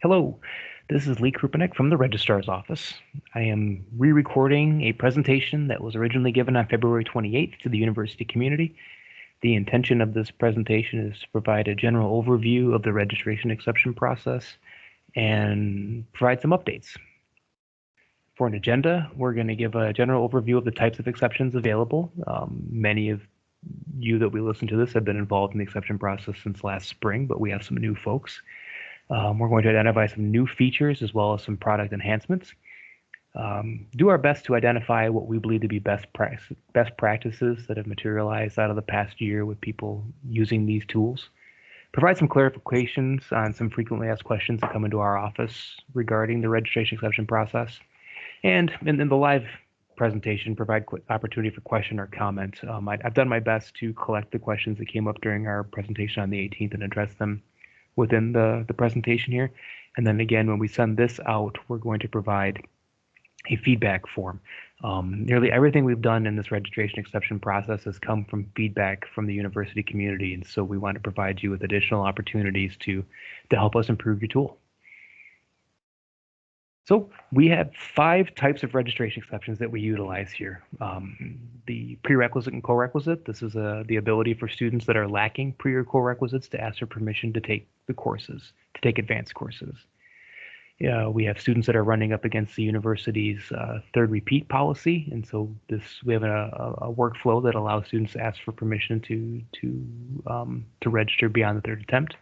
Hello, this is Lee Krupanek from the Registrar's Office. I am re-recording a presentation that was originally given on February 28th to the university community. The intention of this presentation is to provide a general overview of the registration exception process and provide some updates. For an agenda, we're going to give a general overview of the types of exceptions available. Many of you that we listen to this have been involved in the exception process since last spring, but we have some new folks. We're going to identify some new features as well as some product enhancements. Do our best to identify what we believe to be best practices that have materialized out of the past year with people using these tools. Provide some clarifications on some frequently asked questions that come into our office regarding the registration exception process. And in the live presentation, provide opportunity for question or comment. I've done my best to collect the questions that came up during our presentation on the 18th and address them within the presentation here. And then again, when we send this out, we're going to provide a feedback form. Nearly everything we've done in this registration exception process has come from feedback from the university community. And so we want to provide you with additional opportunities to help us improve your tool. So we have 5 types of registration exceptions that we utilize here. The prerequisite and co-requisite. This is the ability for students that are lacking pre or co-requisites to ask for permission to take the courses, to take advanced courses. We have students that are running up against the university's third repeat policy, and so we have a workflow that allows students to ask for permission to register beyond the third attempt.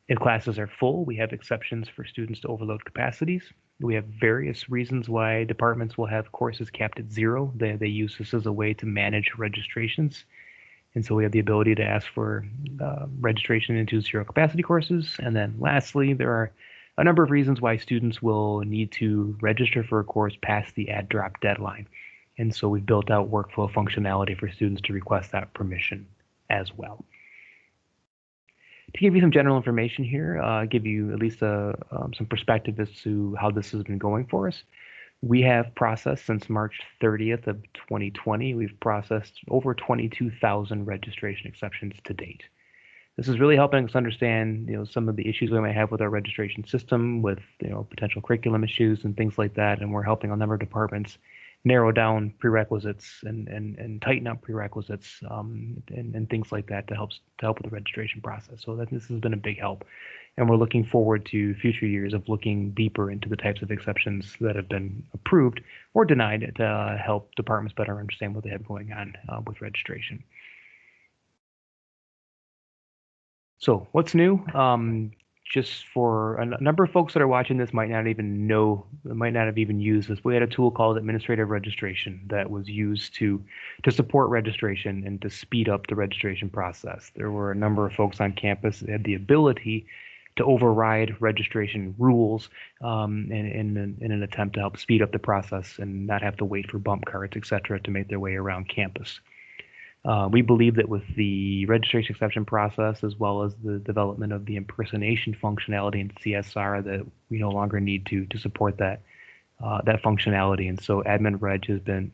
If classes are full, we have exceptions for students to overload capacities. We have various reasons why departments will have courses capped at 0. They use this as a way to manage registrations. And so we have the ability to ask for registration into 0 capacity courses. And then lastly, there are a number of reasons why students will need to register for a course past the add drop deadline. And so we've built out workflow functionality for students to request that permission as well. To give you some general information here, give you at least some perspective as to how this has been going for us. We have processed since March 30th of 2020, we've processed over 22,000 registration exceptions to date. This is really helping us understand, some of the issues we might have with our registration system, with potential curriculum issues and things like that, and we're helping a number of departments narrow down prerequisites and tighten up prerequisites and things like that to help with the registration process. So this has been a big help, and we're looking forward to future years of looking deeper into the types of exceptions that have been approved or denied to help departments better understand what they have going on with registration. So what's new? Just for a number of folks that are watching this might not have even used this. We had a tool called administrative registration that was used to support registration and to speed up the registration process. There were a number of folks on campus that had the ability to override registration rules in an attempt to help speed up the process and not have to wait for bump cards, et cetera, to make their way around campus. We believe that with the registration exception process, as well as the development of the impersonation functionality in CSR, that we no longer need to support that functionality. And so admin reg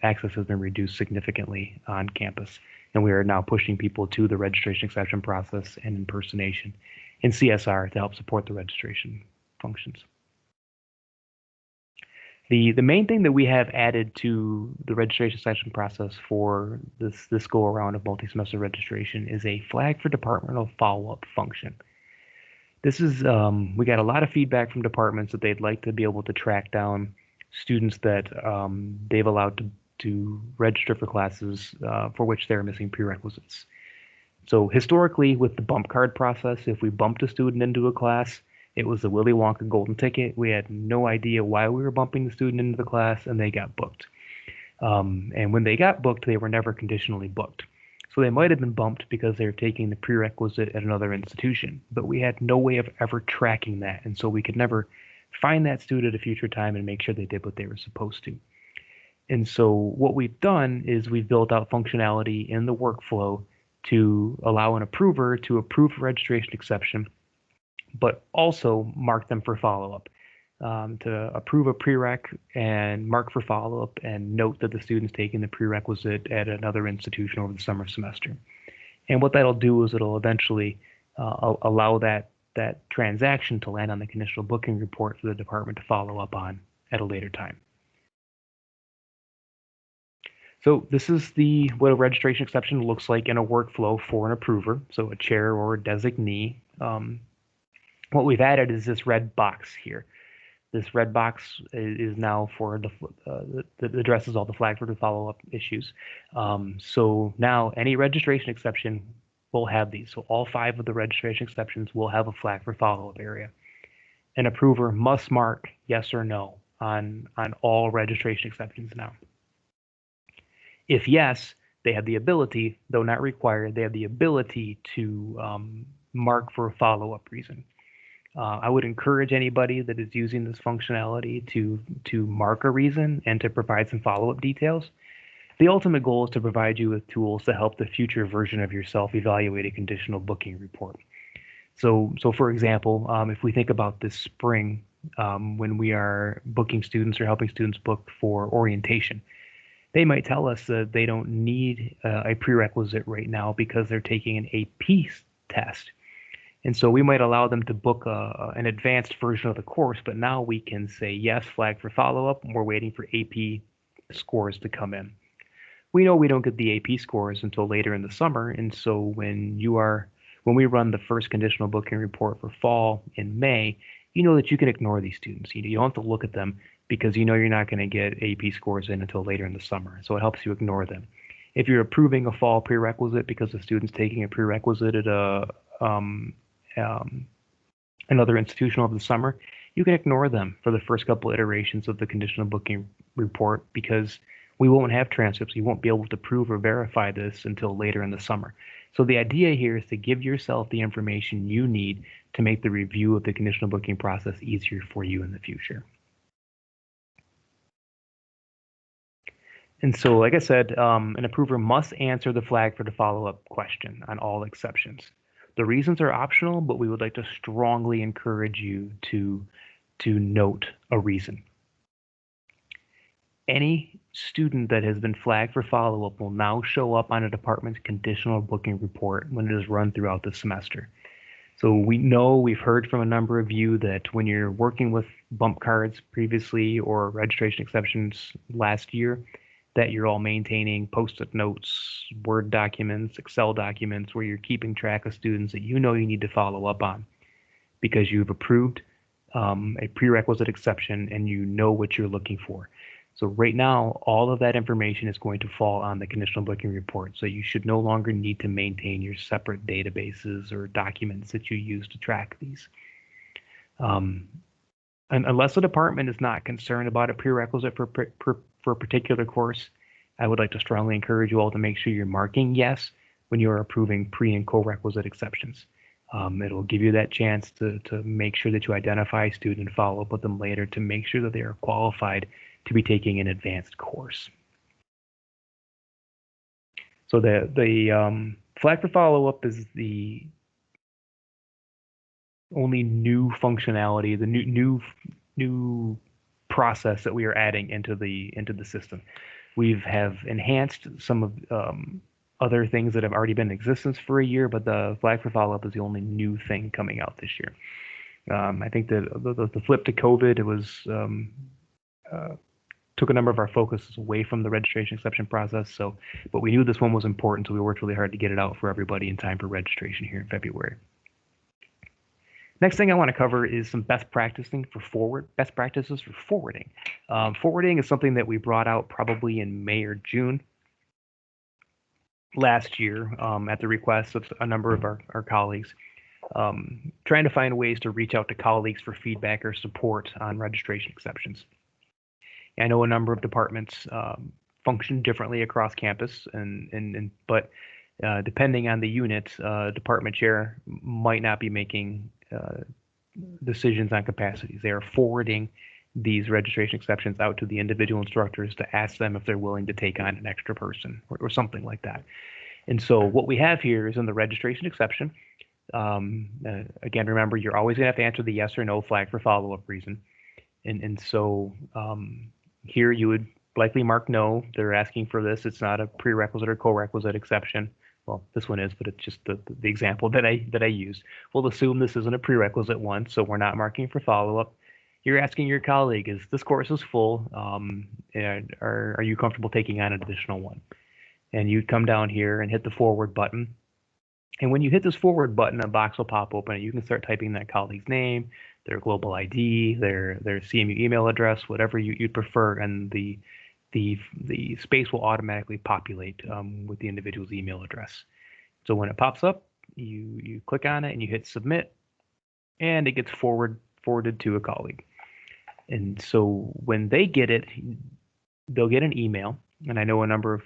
access has been reduced significantly on campus. And we are now pushing people to the registration exception process and impersonation in CSR to help support the registration functions. The main thing that we have added to the registration exception process for this go around of multi-semester registration is a flag for departmental follow-up function. This is we got a lot of feedback from departments that they'd like to be able to track down students that they've allowed to register for classes for which they're missing prerequisites. So historically, with the bump card process, if we bumped a student into a class, it was the Willy Wonka golden ticket. We had no idea why we were bumping the student into the class, and they got booked. And when they got booked, they were never conditionally booked. So they might have been bumped because they were taking the prerequisite at another institution, but we had no way of ever tracking that. And so we could never find that student at a future time and make sure they did what they were supposed to. And so what we've done is we've built out functionality in the workflow to allow an approver to approve a registration exception, but also mark them for follow-up, to approve a prereq and mark for follow-up and note that the student's taking the prerequisite at another institution over the summer semester. And what that'll do is it'll eventually allow that that transaction to land on the conditional booking report for the department to follow up on at a later time. So this is what a registration exception looks like in a workflow for an approver, so a chair or a designee. What we've added is this red box here. This red box is now for that addresses all the flag for the follow-up issues. So now any registration exception will have these. So all 5 of the registration exceptions will have a flag for follow-up area. An approver must mark yes or no on all registration exceptions now. If yes, they have the ability, though not required, they have the ability to mark for a follow-up reason. I would encourage anybody that is using this functionality to mark a reason and to provide some follow-up details. The ultimate goal is to provide you with tools to help the future version of yourself evaluate a conditional booking report. So for example, if we think about this spring, when we are booking students or helping students book for orientation, they might tell us that they don't need a prerequisite right now because they're taking an AP test. And so we might allow them to book an advanced version of the course, but now we can say, yes, flag for follow-up, and we're waiting for AP scores to come in. We know we don't get the AP scores until later in the summer, and so when we run the first conditional booking report for fall in May, you know that you can ignore these students. You don't have to look at them because you know you're not going to get AP scores in until later in the summer, so it helps you ignore them. If you're approving a fall prerequisite because the student's taking a prerequisite at another institution over the summer, you can ignore them for the first couple iterations of the conditional booking report because we won't have transcripts. You won't be able to prove or verify this until later in the summer. So the idea here is to give yourself the information you need to make the review of the conditional booking process easier for you in the future. And so, like I said, an approver must answer the flag for the follow-up question on all exceptions. The reasons are optional, but we would like to strongly encourage you to note a reason. Any student that has been flagged for follow-up will now show up on a department's conditional booking report when it is run throughout the semester. So we've heard from a number of you that when you're working with bump cards previously or registration exceptions last year, that you're all maintaining Post-it notes, Word documents, Excel documents, where you're keeping track of students that you know you need to follow up on because you've approved a prerequisite exception and you know what you're looking for. So right now, all of that information is going to fall on the conditional booking report. So you should no longer need to maintain your separate databases or documents that you use to track these. And unless the department is not concerned about a prerequisite for a particular course, I would like to strongly encourage you all to make sure you're marking yes when you're approving pre and co-requisite exceptions. It'll give you that chance to make sure that you identify a student and follow up with them later to make sure that they are qualified to be taking an advanced course. So the flag for follow-up is the only new functionality, the new process that we are adding into the system. We have enhanced some of other things that have already been in existence for a year, but the flag for follow-up is the only new thing coming out this year. I think that the flip to COVID, it was took a number of our focuses away from the registration exception process. But we knew this one was important, so we worked really hard to get it out for everybody in time for registration here in February. Next thing I want to cover is some best practices for forwarding. Forwarding is something that we brought out probably in May or June last year at the request of a number of our colleagues, trying to find ways to reach out to colleagues for feedback or support on registration exceptions. I know a number of departments function differently across campus, but depending on the unit, department chair might not be making decisions on capacities. They are forwarding these registration exceptions out to the individual instructors to ask them if they're willing to take on an extra person or something like that. And so what we have here is in the registration exception. Again, remember, you're always going to have to answer the yes or no flag for follow-up reason. And so here you would likely mark no. They're asking for this. It's not a prerequisite or co-requisite exception. well, this one is, but it's just the example that I used. We'll assume this isn't a prerequisite one, so we're not marking for follow-up. You're asking your colleague, is this course is full? And are you comfortable taking on an additional one? And you'd come down here and hit the forward button. And when you hit this forward button, a box will pop open and you can start typing that colleague's name, their global ID, their CMU email address, whatever you'd prefer, and the space will automatically populate with the individual's email address. So when it pops up, you click on it and you hit submit, and it gets forwarded to a colleague. And so when they get it, they'll get an email. And I know a number of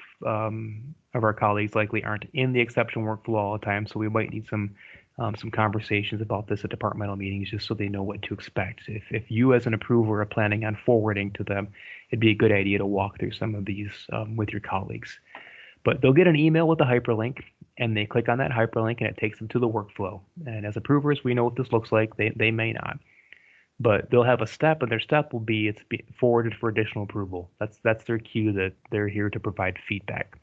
our colleagues likely aren't in the exception workflow all the time, so we might need some conversations about this at departmental meetings just so they know what to expect. If you as an approver are planning on forwarding to them, it'd be a good idea to walk through some of these with your colleagues. But they'll get an email with a hyperlink, and they click on that hyperlink, and it takes them to the workflow. And as approvers, we know what this looks like. They may not. But they'll have a step, and their step will be it's forwarded for additional approval. That's their cue that they're here to provide feedback.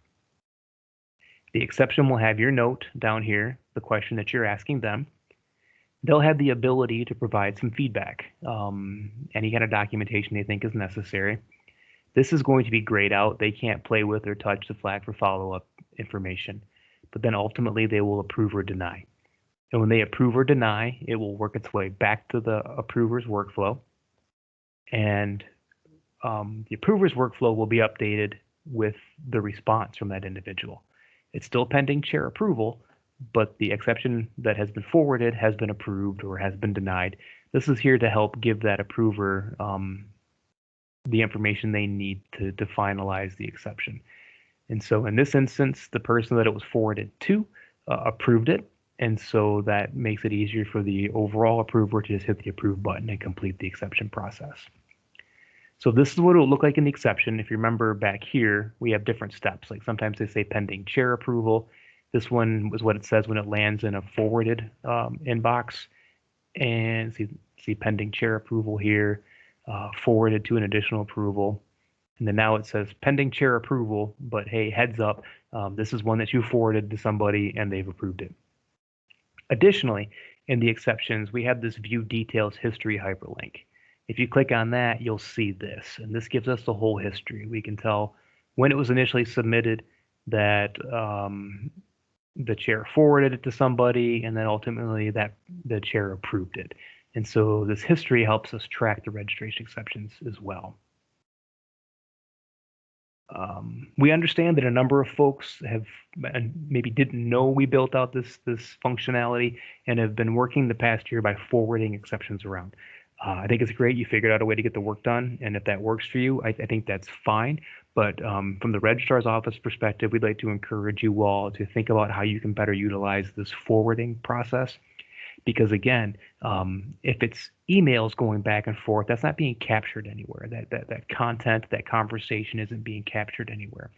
The exception will have your note down here, the question that you're asking them. They'll have the ability to provide some feedback, any kind of documentation they think is necessary. This is going to be grayed out. They can't play with or touch the flag for follow-up information, but then ultimately they will approve or deny. And when they approve or deny, it will work its way back to the approver's workflow. And the approver's workflow will be updated with the response from that individual. It's still pending chair approval, but the exception that has been forwarded has been approved or has been denied. This is here to help give that approver the information they need to finalize the exception. And so in this instance, the person that it was forwarded to approved it. And so that makes it easier for the overall approver to just hit the approve button and complete the exception process. So this is what it will look like in the exception. If you remember back here, we have different steps. Like sometimes they say pending chair approval. This one was what it says when it lands in a forwarded inbox. And see pending chair approval here, forwarded to an additional approval. And then now it says pending chair approval, but hey, heads up, this is one that you forwarded to somebody and they've approved it. Additionally, in the exceptions, we have this view details history hyperlink. If you click on that, you'll see this, and this gives us the whole history. We can tell when it was initially submitted, that the chair forwarded it to somebody, and then ultimately that the chair approved it. And so this history helps us track the registration exceptions as well. We understand that a number of folks have maybe didn't know we built out this functionality and have been working the past year by forwarding exceptions around. I think it's great you figured out a way to get the work done, and if that works for you, I think that's fine. But from the registrar's office perspective, we'd like to encourage you all to think about how you can better utilize this forwarding process. Because again, if it's emails going back and forth, that's not being captured anywhere. That content, that conversation isn't being captured anywhere.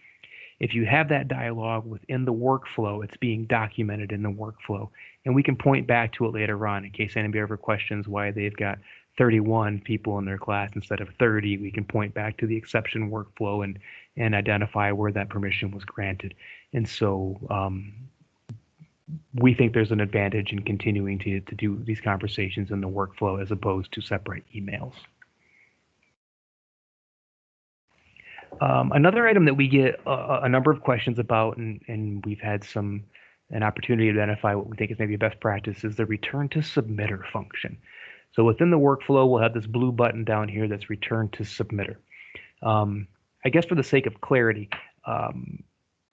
If you have that dialogue within the workflow, it's being documented in the workflow. And we can point back to it later on in case anybody ever questions why they've got 31 people in their class instead of 30. We can point back to the exception workflow and identify where that permission was granted. And so we think there's an advantage in continuing to do these conversations in the workflow as opposed to separate emails. Another item that we get a number of questions about, and we've had an opportunity to identify what we think is maybe best practice, is the return to submitter function. So within the workflow, we'll have this blue button down here that's return to submitter. I guess for the sake of clarity,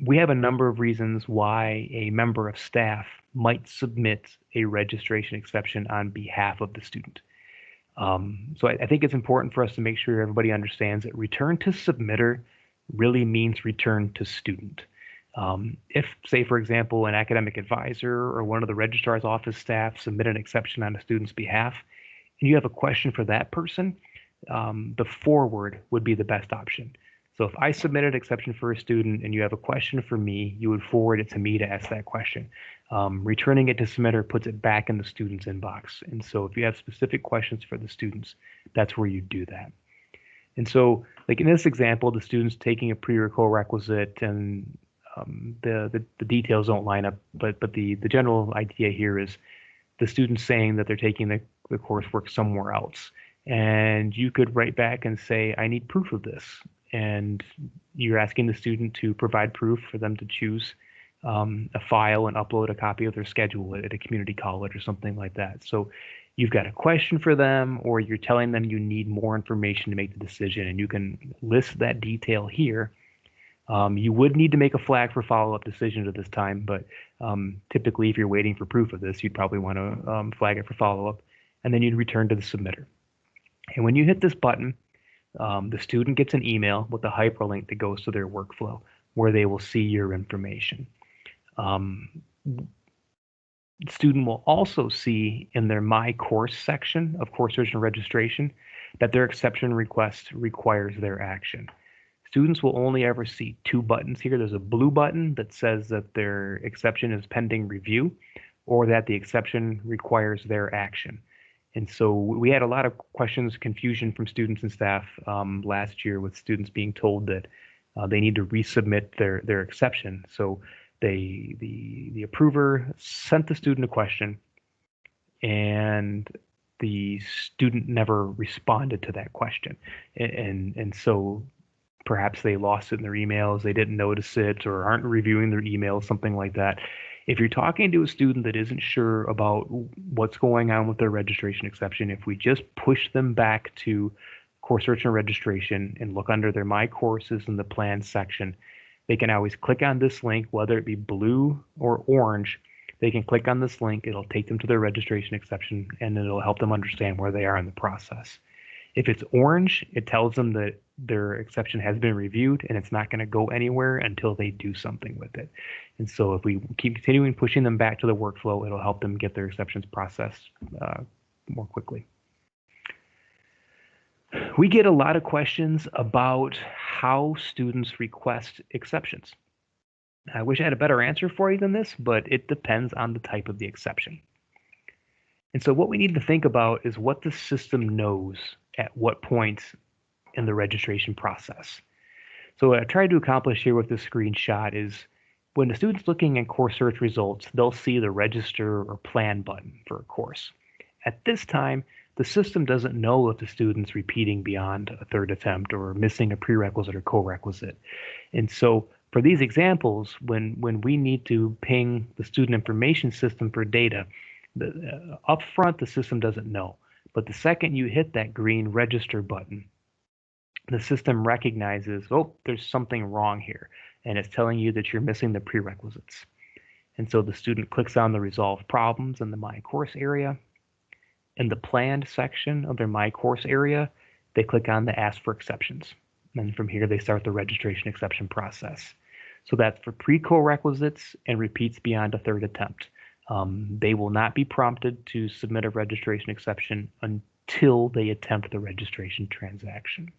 we have a number of reasons why a member of staff might submit a registration exception on behalf of the student. So I think it's important for us to make sure everybody understands that return to submitter really means return to student. If, say, for example, an academic advisor or one of the registrar's office staff submit an exception on a student's behalf, and you have a question for that person, the forward would be the best option. So if I submitted an exception for a student and you have a question for me, you would forward it to me to ask that question. Returning it to submitter puts it back in the student's inbox. And so if you have specific questions for the students, that's where you do that. And so like in this example, the student's taking a pre or co-requisite and the details don't line up, but the general idea here is the student's saying that they're taking the coursework somewhere else. And you could write back and say, I need proof of this. And you're asking the student to provide proof for them to choose a file and upload a copy of their schedule at a community college or something like that. So you've got a question for them, or you're telling them you need more information to make the decision, and you can list that detail here. You would need to make a flag for follow-up decisions at this time, but typically if you're waiting for proof of this, you'd probably want to flag it for follow-up, and then you'd return to the submitter. And when you hit this button, the student gets an email with a hyperlink that goes to their workflow where they will see your information. The student will also see in their My Course section of course search and registration that their exception request requires their action. Students will only ever see two buttons here. There's a blue button that says that their exception is pending review, or that the exception requires their action. And so we had a lot of questions, confusion from students and staff last year, with students being told that they need to resubmit their exception. So the approver sent the student a question, and the student never responded to that question. And so perhaps they lost it in their emails, they didn't notice it, or aren't reviewing their emails, something like that. If you're talking to a student that isn't sure about what's going on with their registration exception, if we just push them back to course search and registration and look under their My Courses in the Plans section, they can always click on this link, whether it be blue or orange. They can click on this link, it'll take them to their registration exception, and it'll help them understand where they are in the process. If it's orange, it tells them that their exception has been reviewed and it's not going to go anywhere until they do something with it. And so if we keep continuing pushing them back to the workflow, it'll help them get their exceptions processed more quickly. We get a lot of questions about how students request exceptions. I wish I had a better answer for you than this, but it depends on the type of the exception. And so what we need to think about is what the system knows at what point in the registration process. So what I tried to accomplish here with this screenshot is when the student's looking at course search results, they'll see the register or plan button for a course. At this time, the system doesn't know if the student's repeating beyond a third attempt or missing a prerequisite or co-requisite. And so for these examples, when we need to ping the student information system for data, up front, the system doesn't know. But the second you hit that green register button, the system recognizes, oh, there's something wrong here, and it's telling you that you're missing the prerequisites. And so the student clicks on the Resolve Problems in the My Course area. In the Planned section of their My Course area, they click on the Ask for Exceptions. And from here, they start the registration exception process. So that's for pre-co-requisites and repeats beyond a third attempt. They will not be prompted to submit a registration exception until they attempt the registration transaction.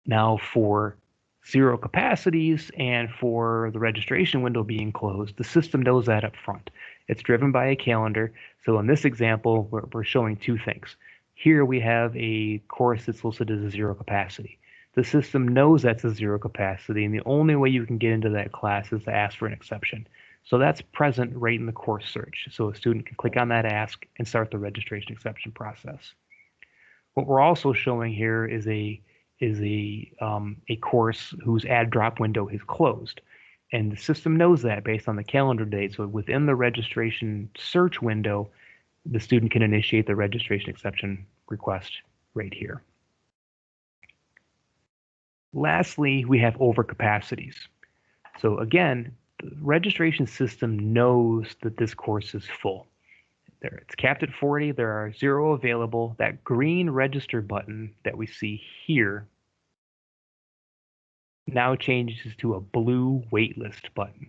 Now for zero capacities and for the registration window being closed, the system knows that up front. It's driven by a calendar. So in this example, we're showing two things. Here we have a course that's listed as a zero capacity. The system knows that's a zero capacity, and the only way you can get into that class is to ask for an exception. So that's present right in the course search. So a student can click on that ask and start the registration exception process. What we're also showing here is a course whose add drop window is closed. And the system knows that based on the calendar date. So within the registration search window, the student can initiate the registration exception request right here. Lastly, we have overcapacities. So again, the registration system knows that this course is full. It's capped at 40. There are 0 available. That green register button that we see here now changes to a blue waitlist button.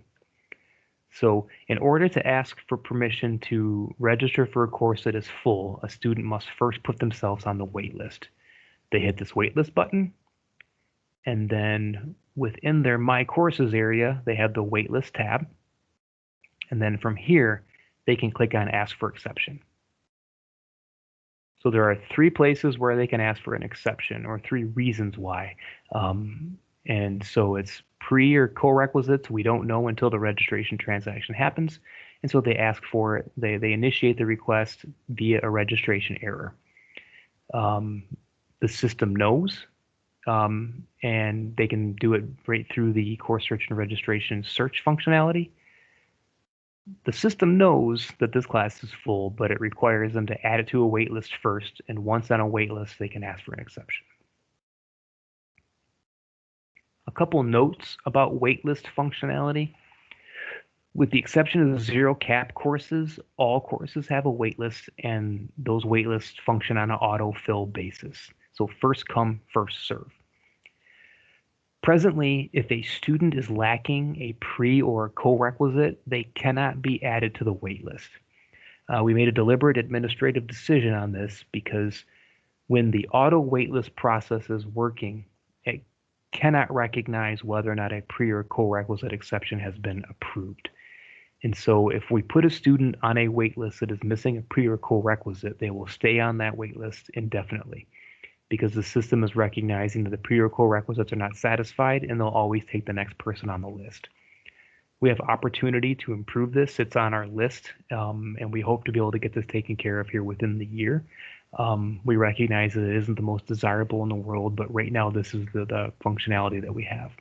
So in order to ask for permission to register for a course that is full, a student must first put themselves on the waitlist. They hit this waitlist button, and then within their My Courses area, they have the waitlist tab. And then from here, they can click on Ask for Exception. So there are 3 places where they can ask for an exception, or 3 reasons why. And so it's pre or co-requisites, we don't know until the registration transaction happens. And so they ask for it. They initiate the request via a registration error. The system knows, and they can do it right through the course search and registration search functionality. The system knows that this class is full, but it requires them to add it to a wait list first, and once on a wait list, they can ask for an exception. A couple notes about waitlist functionality. With the exception of the zero cap courses, all courses have a waitlist, and those waitlists function on an autofill basis. So first come, first serve. Presently, if a student is lacking a pre or a co-requisite, they cannot be added to the waitlist. We made a deliberate administrative decision on this because when the auto waitlist process is working, it cannot recognize whether or not a pre or co-requisite exception has been approved. And so if we put a student on a waitlist that is missing a pre or co-requisite, they will stay on that waitlist indefinitely, because the system is recognizing that the pre or co-requisites are not satisfied, and they'll always take the next person on the list. We have opportunity to improve this. It's on our list, and we hope to be able to get this taken care of here within the year. We recognize that it isn't the most desirable in the world, but right now this is the functionality that we have.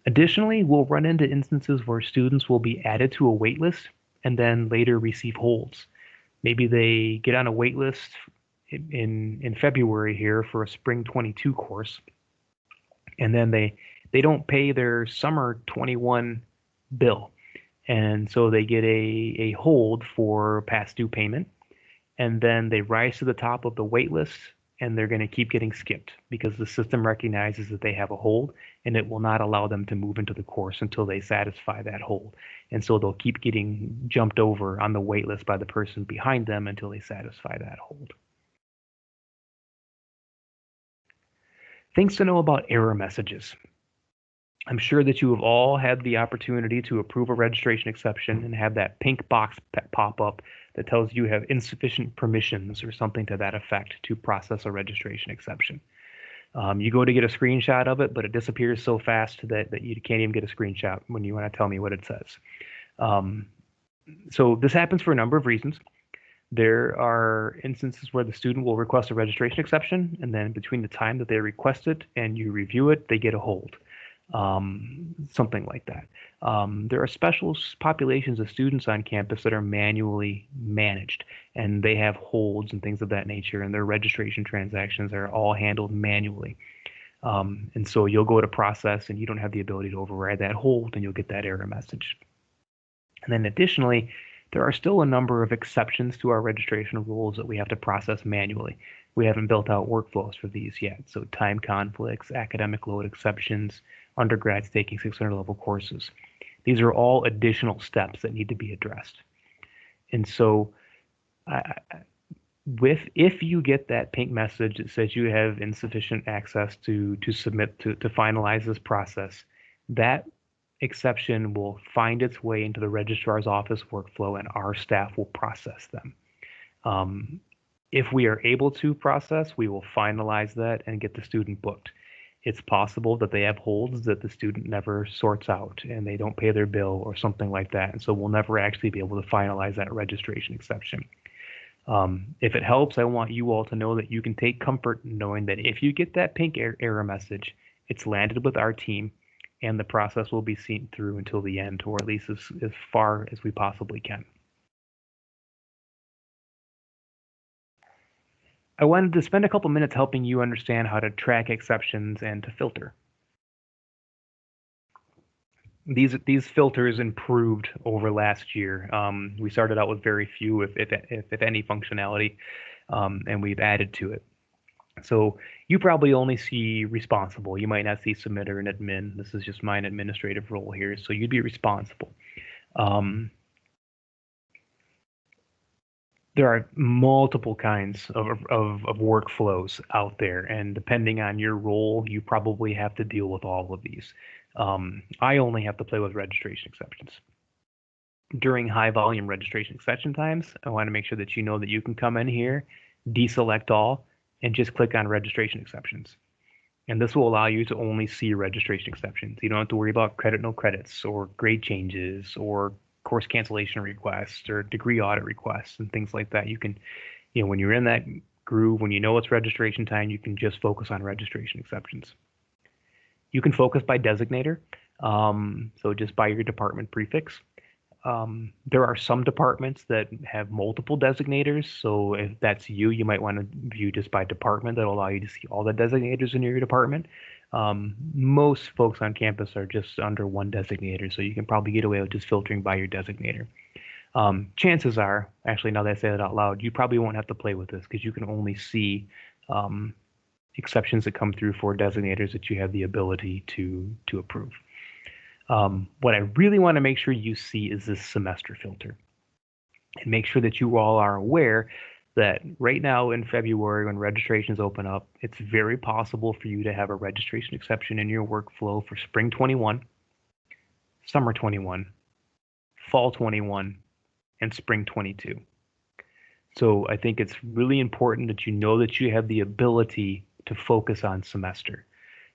Additionally, we'll run into instances where students will be added to a waitlist and then later receive holds. Maybe they get on a waitlist in February here for a spring 22 course, and then they don't pay their summer 21 bill, and so they get a hold for past due payment, and then they rise to the top of the wait list, and they're going to keep getting skipped because the system recognizes that they have a hold, and it will not allow them to move into the course until they satisfy that hold. And so they'll keep getting jumped over on the wait list by the person behind them until they satisfy that hold. Things to know about error messages. I'm sure that you have all had the opportunity to approve a registration exception and have that pink box pop up that tells you have insufficient permissions or something to that effect to process a registration exception. You go to get a screenshot of it, but it disappears so fast that you can't even get a screenshot when you want to tell me what it says. So this happens for a number of reasons. There are instances where the student will request a registration exception, and then between the time that they request it and you review it, they get a hold. Something like that. There are special populations of students on campus that are manually managed, and they have holds and things of that nature, and their registration transactions are all handled manually. And so you'll go to process and you don't have the ability to override that hold, and you'll get that error message. And then additionally, there are still a number of exceptions to our registration rules that we have to process manually. We haven't built out workflows for these yet. So time conflicts, academic load exceptions, undergrads taking 600 level courses. These are all additional steps that need to be addressed. And so if you get that pink message that says you have insufficient access to submit to finalize this process, that exception will find its way into the registrar's office workflow, and our staff will process them. If we are able to process, we will finalize that and get the student booked. It's possible that they have holds that the student never sorts out and they don't pay their bill or something like that, and so we'll never actually be able to finalize that registration exception. If it helps, I want you all to know that you can take comfort in knowing that if you get that pink error message, it's landed with our team, and the process will be seen through until the end, or at least as far as we possibly can. I wanted to spend a couple minutes helping you understand how to track exceptions and to filter. These filters improved over last year. We started out with very few, if any, functionality, and we've added to it. So you probably only see responsible. You might not see submitter and admin. This is just my administrative role here. So you'd be responsible. There are multiple kinds of workflows out there, and depending on your role, you probably have to deal with all of these. I only have to play with registration exceptions. During high volume registration exception times, I want to make sure that you know that you can come in here, deselect all, and just click on registration exceptions. And this will allow you to only see your registration exceptions. You don't have to worry about credit no credits or grade changes or course cancellation requests or degree audit requests and things like that. You can, when you're in that groove, when you know it's registration time, you can just focus on registration exceptions. You can focus by designator, so just by your department prefix. There are some departments that have multiple designators, so if that's you, you might want to view just by department. That'll allow you to see all the designators in your department. Most folks on campus are just under one designator, so you can probably get away with just filtering by your designator. Chances are, actually, now that I say that out loud, you probably won't have to play with this because you can only see exceptions that come through for designators that you have the ability to approve. What I really want to make sure you see is this semester filter. And make sure that you all are aware that right now in February, when registrations open up, it's very possible for you to have a registration exception in your workflow for spring 21, summer 21, fall 21, and spring 22. So I think it's really important that you know that you have the ability to focus on semester.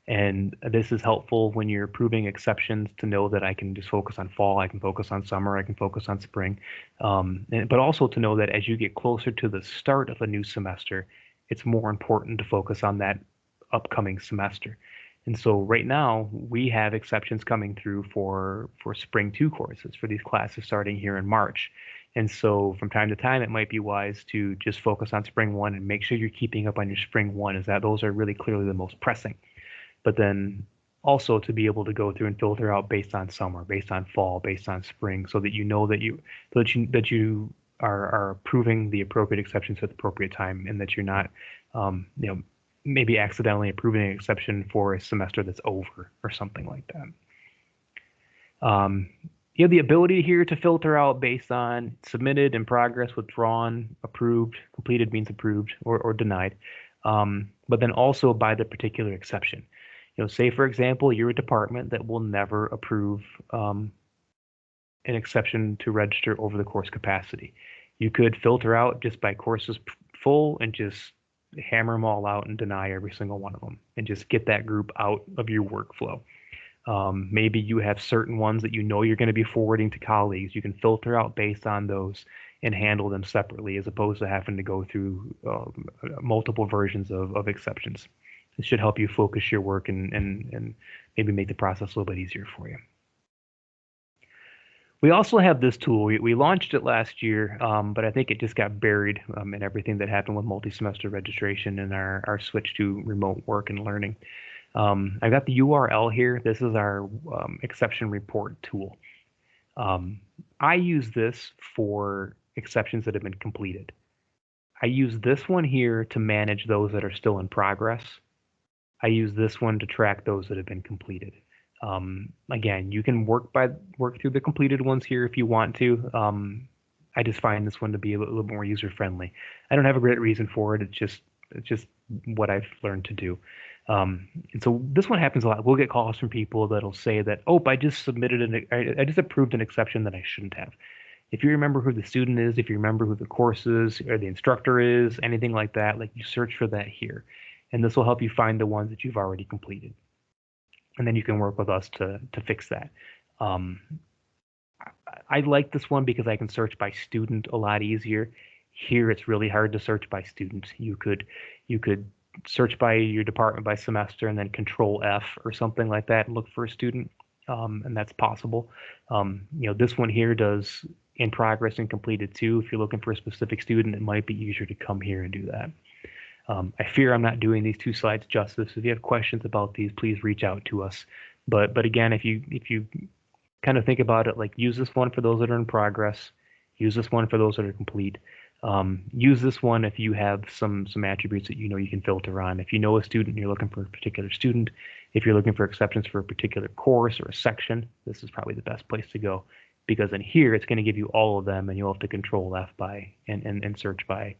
And this is helpful when you're approving exceptions to know that I can just focus on fall, I can focus on summer, I can focus on spring. But also to know that as you get closer to the start of a new semester, it's more important to focus on that upcoming semester. And so right now we have exceptions coming through for spring 2 courses for these classes starting here in March. And so from time to time, it might be wise to just focus on spring 1 and make sure you're keeping up on your spring 1, as that those are really clearly the most pressing. But then also to be able to go through and filter out based on summer, based on fall, based on spring, so that you know that you are approving the appropriate exceptions at the appropriate time, and that you're not, maybe accidentally approving an exception for a semester that's over or something like that. You have the ability here to filter out based on submitted, in progress, withdrawn, approved. Completed means approved or denied, but then also by the particular exception. Say, for example, you're a department that will never approve an exception to register over the course capacity. You could filter out just by courses full and just hammer them all out and deny every single one of them and just get that group out of your workflow. Maybe you have certain ones that you're going to be forwarding to colleagues. You can filter out based on those and handle them separately, as opposed to having to go through multiple versions of exceptions. It should help you focus your work and maybe make the process a little bit easier for you. We also have this tool. We launched it last year, but I think it just got buried in everything that happened with multi-semester registration and our switch to remote work and learning. I've got the URL here. This is our exception report tool. I use this for exceptions that have been completed. I use this one here to manage those that are still in progress. I use this one to track those that have been completed. Again, you can work through the completed ones here if you want to. I just find this one to be a little more user-friendly. I don't have a great reason for it. It's just what I've learned to do. And so this one happens a lot. We'll get calls from people that'll say that, oh, I just approved an exception that I shouldn't have. If you remember who the student is, if you remember who the course is or the instructor is, anything like that, like you search for that here. And this will help you find the ones that you've already completed. And then you can work with us to fix that. I like this one because I can search by student a lot easier. Here, it's really hard to search by student. You could search by your department by semester and then Control F or something like that and look for a student, and that's possible. This one here does in progress and completed too. If you're looking for a specific student, it might be easier to come here and do that. I fear I'm not doing these 2 slides justice. If you have questions about these, please reach out to us. But again, if you kind of think about it, like use this one for those that are in progress, use this one for those that are complete. Use this one if you have some attributes that you can filter on. If you know a student and you're looking for a particular student, if you're looking for exceptions for a particular course or a section, this is probably the best place to go, because in here it's going to give you all of them, and you'll have to Control F by and search by.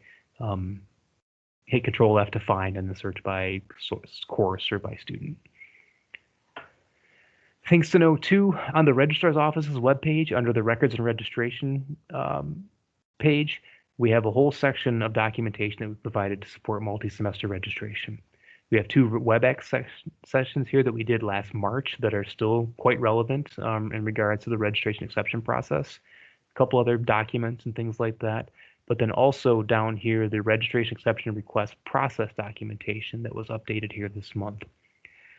Hit Control F to find and then search by course or by student. Things to know too, on the Registrar's Office's webpage, under the Records and Registration page, we have a whole section of documentation that we provided to support multi-semester registration. We have two WebEx sessions here that we did last March that are still quite relevant in regards to the registration exception process. A couple other documents and things like that. But then also down here, the registration exception request process documentation that was updated here this month.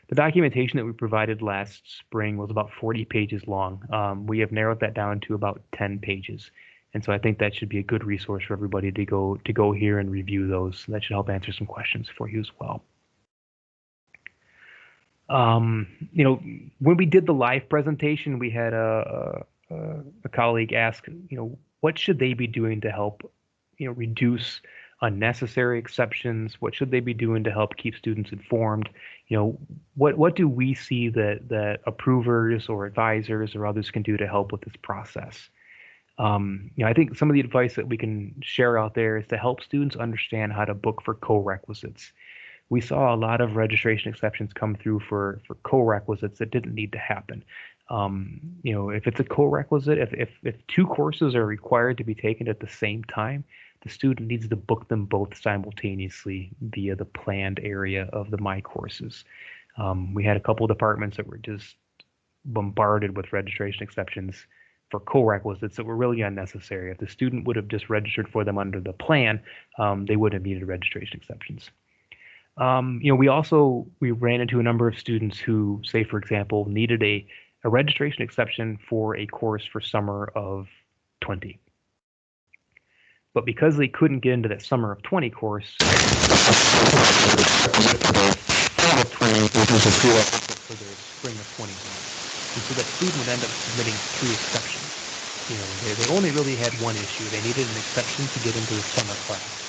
The documentation that we provided last spring was about 40 pages long. We have narrowed that down to about 10 pages. And so I think that should be a good resource for everybody to go here and review those. That should help answer some questions for you as well. When we did the live presentation, we had a colleague ask, what should they be doing to help, reduce unnecessary exceptions? What should they be doing to help keep students informed? What do we see that approvers or advisors or others can do to help with this process? I think some of the advice that we can share out there is to help students understand how to book for co-requisites. We saw a lot of registration exceptions come through for co-requisites that didn't need to happen. If it's a co-requisite, if two courses are required to be taken at the same time, the student needs to book them both simultaneously via the planned area of the My Courses. We had a couple of departments that were just bombarded with registration exceptions for co-requisites that were really unnecessary. If the student would have just registered for them under the plan, they wouldn't have needed registration exceptions. We ran into a number of students who, say, for example, needed a registration exception for a course for summer of 20. But because they couldn't get into that summer of 20 course, which was a prerequisite for their spring of 20 course. And so that student would end up submitting 3 exceptions. They only really had one issue. They needed an exception to get into the summer class.